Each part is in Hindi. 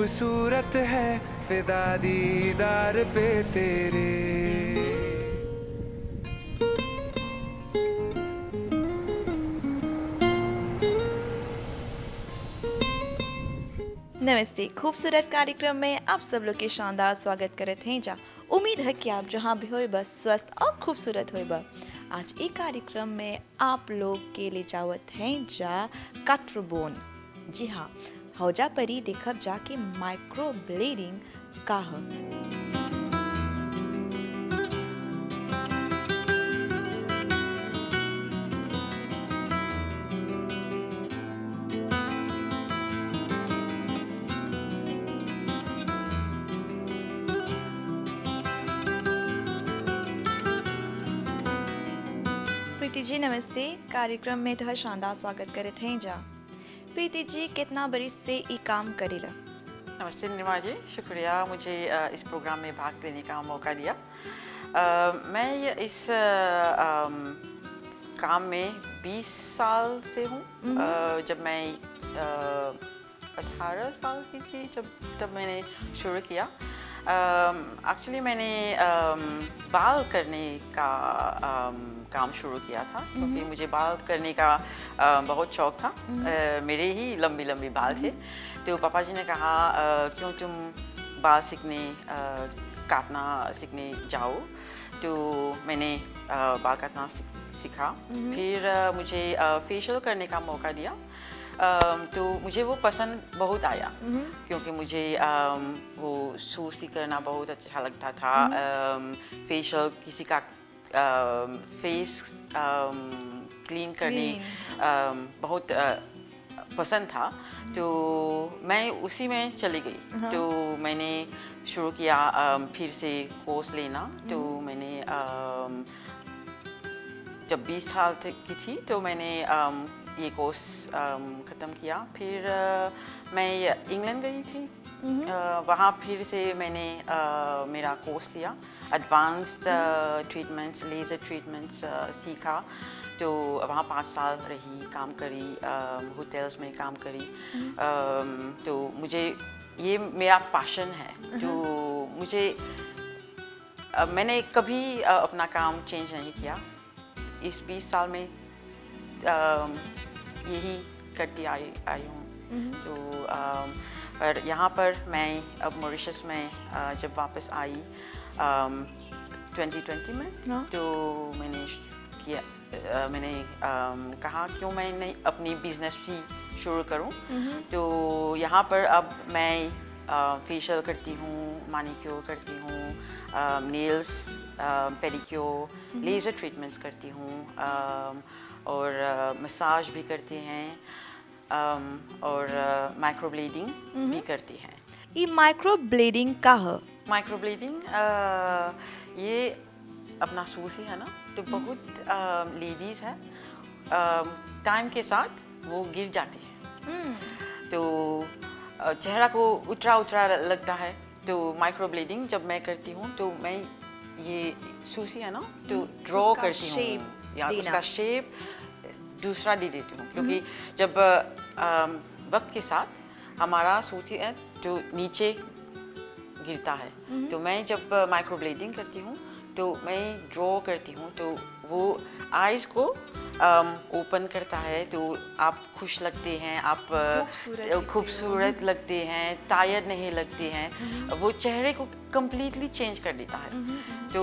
खूबसूरत है फिदा दीदार पे तेरे। नमस्ते। खूबसूरत कार्यक्रम में आप सब लोग के शानदार स्वागत करत हैं जा। उम्मीद है कि आप जहाँ भी होए बस स्वस्थ और खूबसूरत होए बा। आज एक कार्यक्रम में आप लोग के ले जावत हैं जा कटरबोन। जी हाँ, हौजा परी देखब जा के माइक्रो ब्लेडिंग का ह। प्रीति जी नमस्ते। कार्यक्रम में तोहर शानदार स्वागत करत हैं जा। प्रीति जी कितना बरिस से ई काम करेला? नमस्ते निमा जी, शुक्रिया मुझे इस प्रोग्राम में भाग लेने का मौका दिया। इस काम में 20 साल से हूँ। जब मैं 18 साल की थी तब मैंने शुरू किया। एक्चुअली मैंने बाल करने का काम शुरू किया था क्योंकि मुझे बाल करने का बहुत शौक था। मेरे ही लंबी लंबी बाल थे, तो पापा जी ने कहा क्यों तुम बाल काटना सीखने जाओ। तो मैंने बाल काटना सीखा। फिर मुझे फेशियल करने का मौका दिया। तो मुझे वो पसंद बहुत आया क्योंकि मुझे वो सूसी करना बहुत अच्छा लगता था। फेशियल किसी का फेस क्लीन करने बहुत पसंद था, तो मैं उसी में चली गई। तो मैंने शुरू किया फिर से कोर्स लेना। तो मैंने जब 20 साल की थी तो मैंने ये कोर्स ख़त्म किया। फिर मैं इंग्लैंड गई थी। वहाँ फिर से मैंने मेरा कोर्स लिया। एडवांस्ड ट्रीटमेंट्स, लेज़र ट्रीटमेंट्स सीखा। तो वहाँ 5 साल रही, काम करी, होटल्स में काम करी। तो मुझे ये मेरा पैशन है। तो मुझे मैंने कभी अपना काम चेंज नहीं किया। इस 20 साल में यही करती आई हूँ। तो पर यहाँ पर मैं अब मॉरिशस में जब वापस आई 2020 में, तो मैंने कहा क्यों मैं नहीं अपनी बिजनेस ही शुरू करूं। तो यहाँ पर अब मैं फेशियल करती हूँ, मैनिक्योर करती हूँ, नेल्स, पेडिक्योर, लेज़र ट्रीटमेंट्स करती हूँ, और मसाज भी करती हैं, और माइक्रोब्लेडिंग भी करती हैं। ये माइक्रो ब्लेडिंग का ह? माइक्रोब्लेडिंग ये अपना सूसी है ना, तो बहुत लेडीज़ है टाइम के साथ वो गिर जाती है। तो चेहरा को उतरा उतरा लगता है। तो माइक्रोब्लेडिंग जब मैं करती हूँ तो मैं ये सूसी है ना, तो ड्रॉ करती हूँ या उसका शेप दूसरा दे देती हूँ। क्योंकि जब वक्त के साथ हमारा सूसी है जो नीचे गिरता है, तो मैं जब माइक्रोब्लेडिंग करती हूँ तो मैं ड्रॉ करती हूँ, तो वो आईज को ओपन करता है। तो आप खुश लगते हैं, आप खूबसूरत लगते हैं, टायर्ड नहीं लगते हैं। वो चेहरे को कम्प्लीटली चेंज कर देता है। तो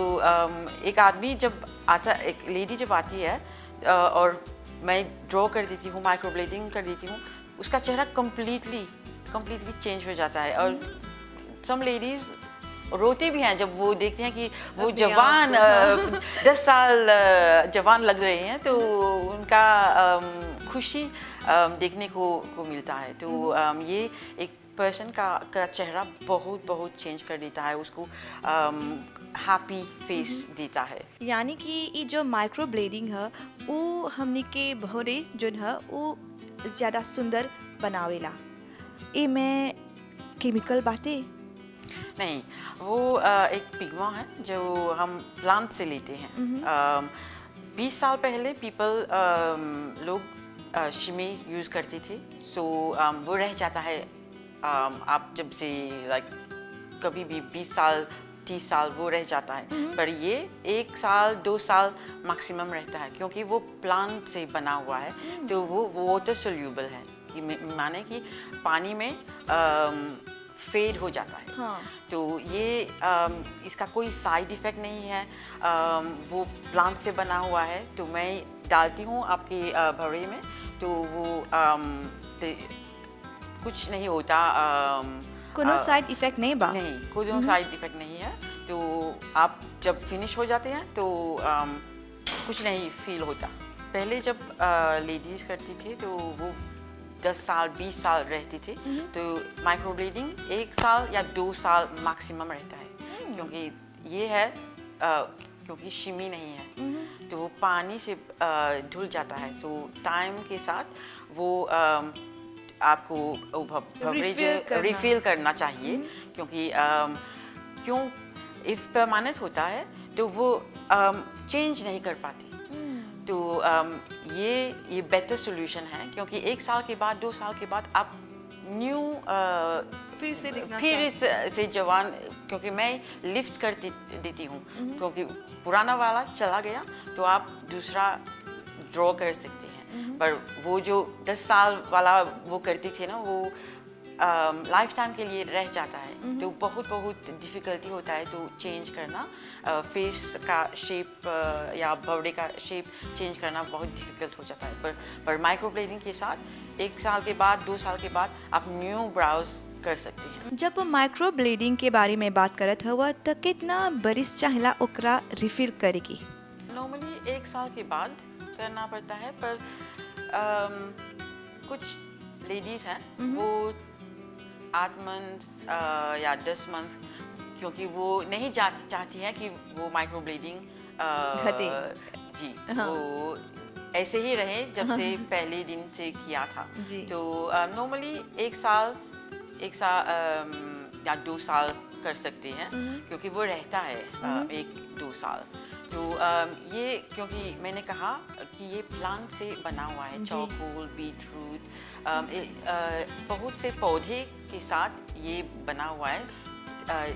एक आदमी जब आता, एक लेडी जब आती है और मैं ड्रॉ कर देती हूँ, माइक्रोब्लेडिंग कर देती हूँ, उसका चेहरा कम्प्लीटली चेंज हो जाता है। और सम लेडीज़ रोते भी हैं जब वो देखते हैं कि वो जवान 10 साल जवान लग रहे हैं, तो उनका खुशी देखने को मिलता है। तो ये एक पर्सन का चेहरा बहुत चेंज कर देता है, उसको हैप्पी फेस देता है। यानी कि ये जो माइक्रो ब्लेडिंग है वो हमनी के भौरे जो है वो ज़्यादा सुंदर बनावेला। ए में केमिकल बाटे नहीं, वो एक पिगमा है जो हम प्लांट से लेते हैं। 20 साल पहले लोग शिमी यूज़ करते थे, सो वो रह जाता है आप जब से लाइक कभी भी 20 साल 30 साल वो रह जाता है, पर ये 1 साल 2 साल मैक्सिमम रहता है क्योंकि वो प्लांट से बना हुआ है, तो वो वाटर सोल्यूबल है कि माने कि पानी में फेड हो जाता है। हाँ। तो ये इसका कोई साइड इफ़ेक्ट नहीं है, वो प्लांट से बना हुआ है, तो मैं डालती हूँ आपके भरे में, तो वो कुछ नहीं होता। कोनो साइड इफेक्ट नहीं बा? नहीं, कोई साइड इफ़ेक्ट नहीं है। तो आप जब फिनिश हो जाते हैं तो कुछ नहीं फील होता। पहले जब लेडीज़ करती थी तो वो 10 साल 20 साल रहती थी, तो माइक्रोब्लेडिंग 1 साल या 2 साल मैक्सिमम रहता है, क्योंकि ये है क्योंकि शिमी नहीं है, तो वो पानी से धुल जाता है, तो टाइम के साथ वो आपको रिफिल करना चाहिए, क्योंकि क्यों इफ परमानेंट होता है तो वो चेंज नहीं कर पाती। तो ये बेटर सोल्यूशन है, क्योंकि 1 साल के बाद 2 साल के बाद आप न्यू फिर से दिखना फिर से जवान, क्योंकि मैं लिफ्ट कर देती हूँ, क्योंकि पुराना वाला चला गया तो आप दूसरा ड्रॉ कर सकते हैं, पर वो जो 10 साल वाला वो करती थी ना, वो लाइफ टाइम के लिए रह जाता है, तो बहुत डिफ़िकल्टी होता है तो चेंज करना, फेस का शेप या बॉडी का शेप चेंज करना बहुत डिफ़िकल्ट हो जाता है। पर माइक्रोब्लेडिंग के साथ 1 साल के बाद 2 साल के बाद आप न्यू ब्राउज कर सकते हैं। जब माइक्रो ब्लेडिंग के बारे में बात करत हवा तो कितना बरिस चाहला ओकरा रिफिल करेगी? नॉर्मली 1 साल के बाद करना पड़ता है, पर कुछ लेडीज़ हैं वो 8 मंथ या 10 मंथ, क्योंकि वो नहीं चाहती है कि वो माइक्रोब्लेडिंग घटे। जी, हाँ। वो ऐसे ही रहे जब से पहले दिन से किया था। जी। तो नॉर्मली 1 साल या 2 साल कर सकते हैं, क्योंकि वो रहता है 1-2 साल। तो ये क्योंकि मैंने कहा कि ये प्लांट से बना हुआ है, चौकोल, बीटरूट, बहुत से पौधे के साथ ये बना हुआ है,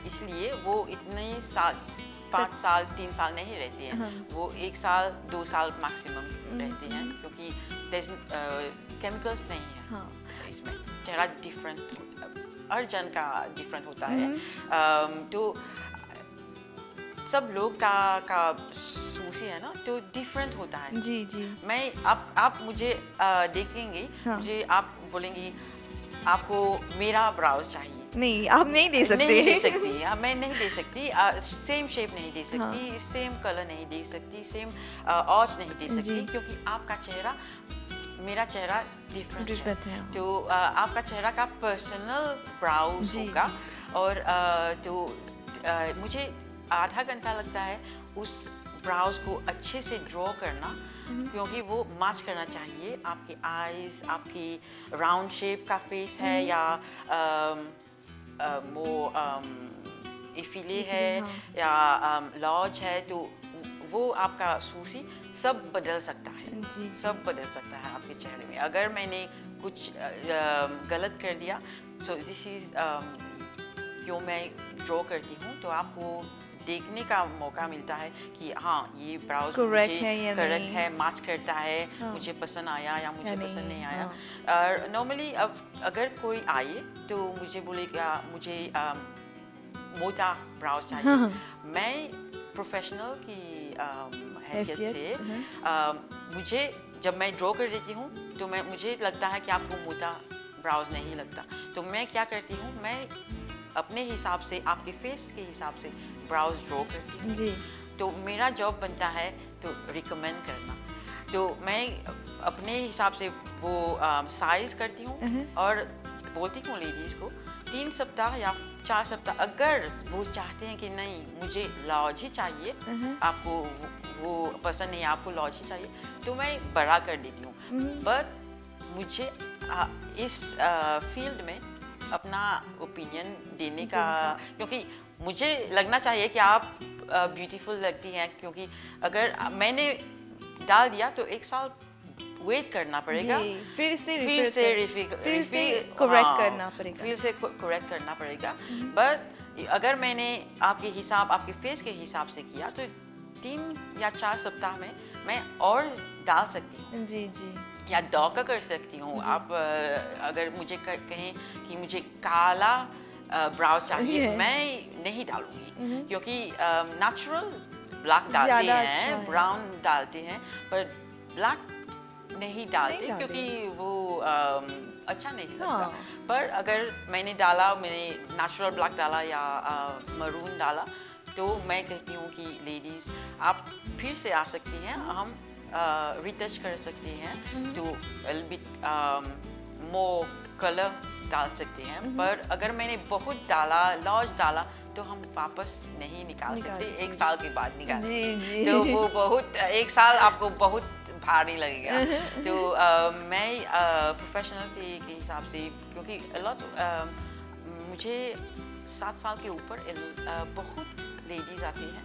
इसलिए वो इतने साल 5 साल 3 साल नहीं रहते हैं, वो 1 साल 2 साल मैक्सिमम रहते हैं, क्योंकि केमिकल्स नहीं है। हाँ। इसमें चेहरा डिफरेंट, हर जन का डिफरेंट होता है। तो सब लोग का सूसी है ना, तो डिफरेंट होता है। जी जी। मैं आप मुझे देखेंगे, हाँ। मुझे आप बोलेंगी आपको मेरा ब्राउज चाहिए, नहीं, आप नहीं दे सकते। नहीं दे सकती, मैं नहीं दे सकती, सेम शेप नहीं दे सकती, सेम कलर नहीं दे सकती, सेम ऑच नहीं दे सकती, क्योंकि आपका चेहरा मेरा चेहरा डिफरेंट है। तो आपका चेहरा का पर्सनल ब्राउज होगा, और तो मुझे आधा घंटा लगता है उस ब्राउज को अच्छे से ड्रॉ करना, क्योंकि वो मैच करना चाहिए आपकी आईज, आपकी राउंड शेप का फेस है या वो इफिले है या लॉज है, तो वो आपका सूसी सब बदल सकता है। जी। सब बदल सकता है आपके चेहरे में। अगर मैंने कुछ गलत कर दिया, सो दिस इज क्यों मैं ड्रॉ करती हूँ, तो आपको देखने का मौका मिलता है कि हाँ ये ब्राउज करेक्ट है, मैच करता है, मुझे पसंद आया या मुझे पसंद नहीं आया। नॉर्मली अब अगर कोई आए तो मुझे बोलेगा मुझे मोटा ब्राउज चाहिए, मैं प्रोफेशनल की हैसियत से मुझे जब मैं ड्रॉ कर देती हूँ तो मुझे लगता है कि आपको मोटा ब्राउज नहीं लगता, तो मैं क्या करती हूँ, मैं अपने हिसाब से आपके फेस के हिसाब से ब्राउज ड्रॉ करती हूँ जी। तो मेरा जॉब बनता है तो रिकमेंड करना, तो मैं अपने हिसाब से वो साइज करती हूँ और बोलती हूँ लेडीज़ को 3 सप्ताह या 4 सप्ताह, अगर वो चाहते हैं कि नहीं मुझे लॉज ही चाहिए, आपको वो पसंद नहीं है, आपको लॉज ही चाहिए, तो मैं बड़ा कर देती हूँ। बट मुझे इस फील्ड में अपना ओपिनियन देने का, क्योंकि मुझे लगना चाहिए कि आप ब्यूटीफुल लगती हैं, क्योंकि अगर मैंने डाल दिया तो 1 साल वेट करना पड़ेगा, जी, फिर से फिर से correct करना पड़ेगा। फिर से करेक्ट करना पड़ेगा। बट अगर मैंने आपके फेस के हिसाब से किया तो 3 या 4 सप्ताह में मैं और डाल सकती हूँ जी जी या डॉका कर सकती हूँ। आप अगर मुझे कहें कि मुझे काला ब्राउ चाहिए, Yeah. मैं नहीं डालूंगी क्योंकि नेचुरल ब्लैक डालते ज़्यादा हैं, अच्छा है। ब्राउन डालते हैं, पर ब्लैक नहीं डालते नहीं डालते। क्योंकि वो अच्छा नहीं लगता। हाँ। पर अगर मैंने नेचुरल ब्लैक डाला या मरून डाला तो मैं कहती हूँ कि लेडीज आप फिर से आ सकती हैं, हम रिटच कर सकते हैं तो मोर कलर डाल सकते हैं। पर अगर मैंने बहुत डाला, लॉज डाला तो हम वापस नहीं निकाल सकते, 1 साल के बाद निकाल जी जी तो वो बहुत 1 साल आपको बहुत भारी लगेगा। तो मैं प्रोफेशनल के हिसाब से, क्योंकि मुझे 7 साल के ऊपर बहुत लेडीज आती हैं,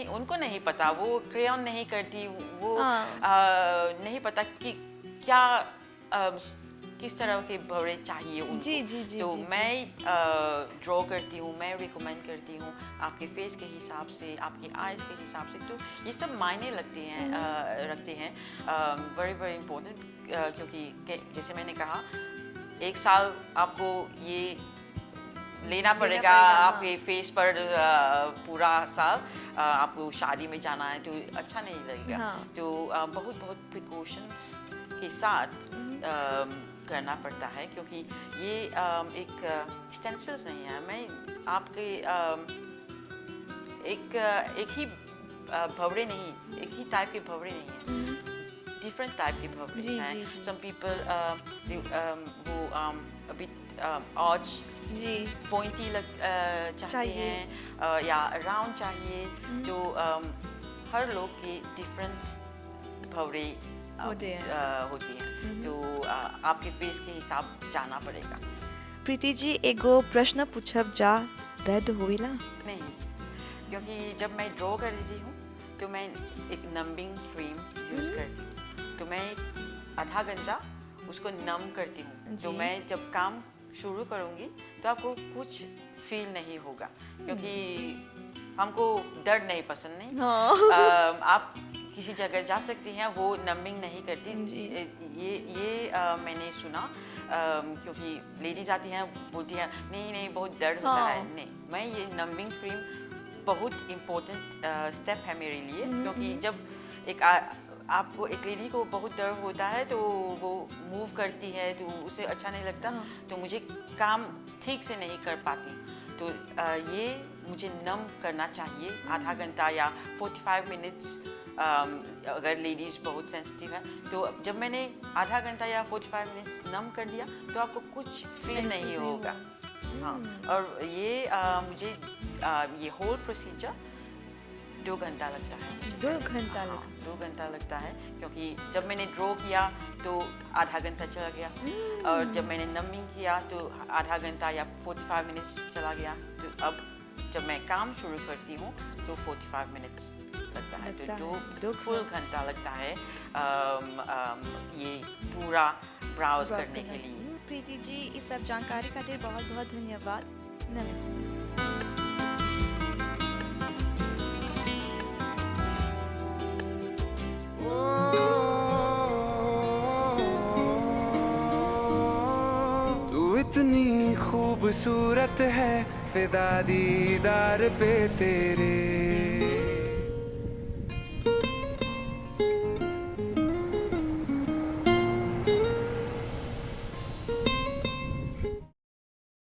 उनको नहीं पता, वो क्रेयॉन नहीं करती, वो नहीं पता कि क्या किस तरह के भौरे चाहिए उनको। जी, जी, जी, तो जी, मैं ड्रॉ करती हूँ, मैं रिकमेंड करती हूँ आपके फेस के हिसाब से, आपकी आइज़ के हिसाब से। तो ये सब मायने रखते हैं, वेरी इम्पोर्टेंट, क्योंकि जैसे मैंने कहा 1 साल आपको ये लेना पड़ेगा आपके फेस पर पूरा साल। आपको शादी में जाना है तो अच्छा नहीं लगेगा। हाँ। तो बहुत प्रिकॉशंस के साथ करना पड़ता है, क्योंकि ये एक स्टेंसिल्स नहीं है। मैं आपके एक ही भवरे नहीं, एक ही टाइप के भवरे नहीं है, डिफरेंट टाइप के भवरे जी, हैं। जी, जी। सम पीपल वो अभी ऑज जी पॉइंटी चाहते चाहिए। हैं या राउंड चाहिए। तो हर लोग के डिफरेंट भवरे होती हैं। तो आपके फेस के हिसाब जाना पड़ेगा। प्रीति जी एगो प्रश्न पूछब जा, दर्द होइला? नहीं, क्योंकि जब मैं ड्रॉ कर रही हूँ तो मैं एक नंबिंग क्रीम यूज़ करती हूँ, तो मैं आधा घंटा उसको नम करती हूँ। तो जी। मैं जब काम शुरू करूँगी तो आपको कुछ फील नहीं होगा, क्योंकि हमको दर्द नहीं पसंद नहीं। हाँ। आप किसी जगह जा सकती हैं, वो नंबिंग नहीं करती। जी। ये मैंने सुना, क्योंकि लेडीज आती हैं बोलती हैं नहीं बहुत दर्द होता हाँ। है। नहीं, मैं ये नंबिंग क्रीम बहुत इम्पोर्टेंट स्टेप है मेरे लिए, क्योंकि जब आपको एक लेडी को बहुत दर्द होता है तो वो मूव करती है तो उसे अच्छा नहीं लगता। तो मुझे काम ठीक से नहीं कर पाती, तो ये मुझे नम करना चाहिए आधा घंटा या 45 मिनट्स। अगर लेडीज़ बहुत सेंसिटिव है तो जब मैंने आधा घंटा या 45 मिनट्स नम कर दिया तो आपको कुछ फील नहीं होगा। हाँ, और ये मुझे ये होल प्रोसीजर 2 घंटा लगता है। 2 घंटा हाँ, 2 घंटा लगता है, क्योंकि जब मैंने ड्रॉ किया तो आधा घंटा चला गया, और जब मैंने नमिंग किया तो आधा घंटा या 45 मिनट्स चला गया। तो अब जब मैं काम शुरू करती हूँ तो 45 मिनट्स लगता है। तो 2 फुल घंटा लगता है ये पूरा ब्राउज करने के लिए। प्रीति जी इस सब जानकारी खातिर बहुत बहुत धन्यवाद। नमस्ते। तू इतनी खूबसूरत है, फिदा दीदार पे तेरे।